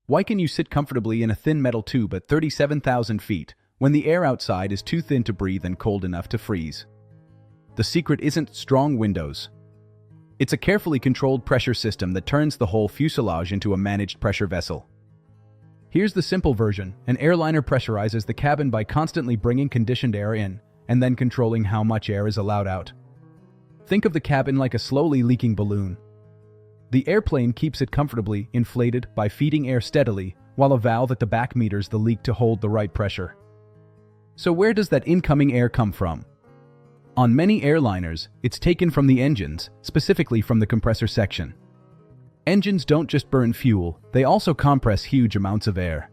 Why can you sit comfortably in a thin metal tube at 37,000 feet when the air outside is too thin to breathe and cold enough to freeze? The secret isn't strong windows. It's a carefully controlled pressure system that turns the whole fuselage into a managed pressure vessel. Here's the simple version. An airliner pressurizes the cabin by constantly bringing conditioned air in and then controlling how much air is allowed out. Think of the cabin like a slowly leaking balloon. The airplane keeps it comfortably inflated by feeding air steadily, while a valve at the back meters the leak to hold the right pressure. So where does that incoming air come from? On many airliners, it's taken from the engines, specifically from the compressor section. Engines don't just burn fuel, they also compress huge amounts of air.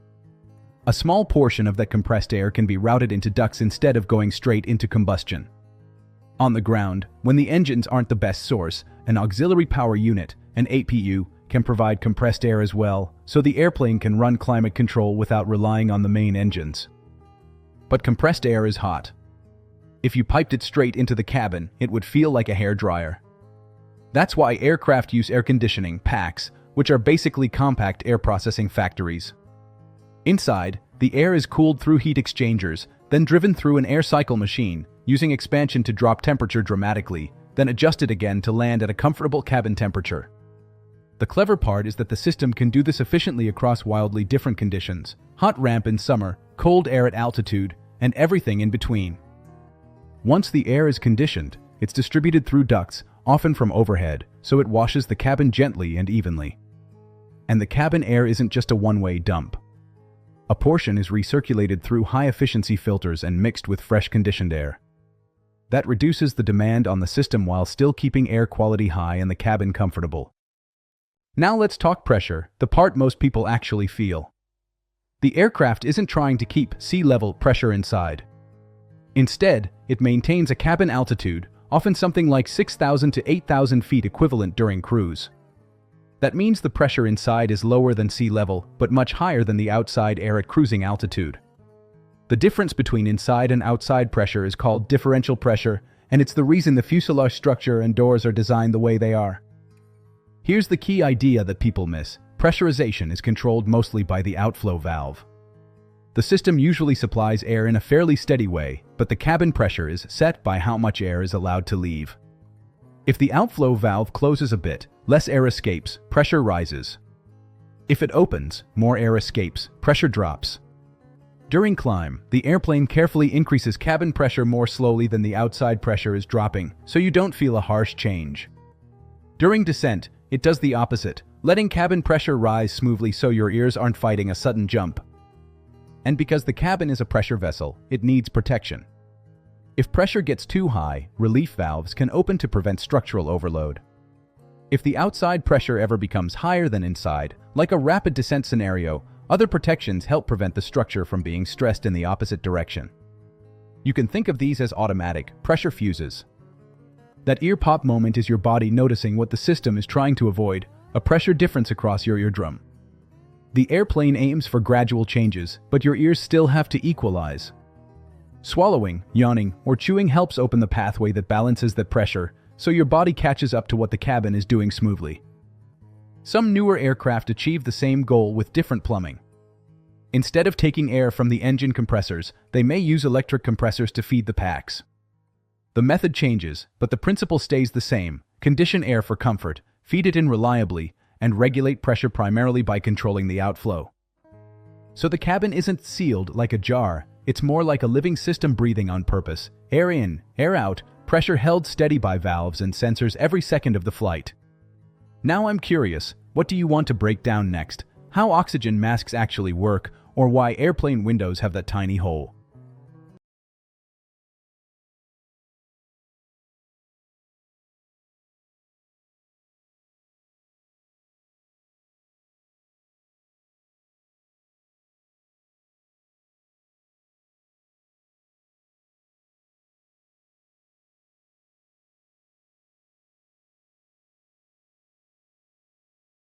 A small portion of that compressed air can be routed into ducts instead of going straight into combustion. On the ground, when the engines aren't the best source, an auxiliary power unit, an APU, can provide compressed air as well, so the airplane can run climate control without relying on the main engines. But compressed air is hot. If you piped it straight into the cabin, it would feel like a hairdryer. That's why aircraft use air conditioning packs, which are basically compact air processing factories. Inside, the air is cooled through heat exchangers, then driven through an air cycle machine, using expansion to drop temperature dramatically, then adjusted again to land at a comfortable cabin temperature. The clever part is that the system can do this efficiently across wildly different conditions: hot ramp in summer, cold air at altitude, and everything in between. Once the air is conditioned, it's distributed through ducts, often from overhead, so it washes the cabin gently and evenly. And the cabin air isn't just a one-way dump. A portion is recirculated through high-efficiency filters and mixed with fresh conditioned air. That reduces the demand on the system while still keeping air quality high and the cabin comfortable. Now let's talk pressure, the part most people actually feel. The aircraft isn't trying to keep sea-level pressure inside. Instead, it maintains a cabin altitude, often something like 6,000 to 8,000 feet equivalent during cruise. That means the pressure inside is lower than sea level, but much higher than the outside air at cruising altitude. The difference between inside and outside pressure is called differential pressure, and it's the reason the fuselage structure and doors are designed the way they are. Here's the key idea that people miss. Pressurization is controlled mostly by the outflow valve. The system usually supplies air in a fairly steady way, but the cabin pressure is set by how much air is allowed to leave. If the outflow valve closes a bit, less air escapes, pressure rises. If it opens, more air escapes, pressure drops. During climb, the airplane carefully increases cabin pressure more slowly than the outside pressure is dropping, so you don't feel a harsh change. During descent, it does the opposite, letting cabin pressure rise smoothly so your ears aren't fighting a sudden jump. And because the cabin is a pressure vessel, it needs protection. If pressure gets too high, relief valves can open to prevent structural overload. If the outside pressure ever becomes higher than inside, like a rapid descent scenario, other protections help prevent the structure from being stressed in the opposite direction. You can think of these as automatic pressure fuses. That ear pop moment is your body noticing what the system is trying to avoid, a pressure difference across your eardrum. The airplane aims for gradual changes, but your ears still have to equalize. Swallowing, yawning, or chewing helps open the pathway that balances that pressure, so your body catches up to what the cabin is doing smoothly. Some newer aircraft achieve the same goal with different plumbing. Instead of taking air from the engine compressors, they may use electric compressors to feed the packs. The method changes, but the principle stays the same: condition air for comfort, feed it in reliably, and regulate pressure primarily by controlling the outflow. So the cabin isn't sealed like a jar, it's more like a living system breathing on purpose: air in, air out, pressure held steady by valves and sensors every second of the flight. Now I'm curious, what do you want to break down next? How oxygen masks actually work, or why airplane windows have that tiny hole?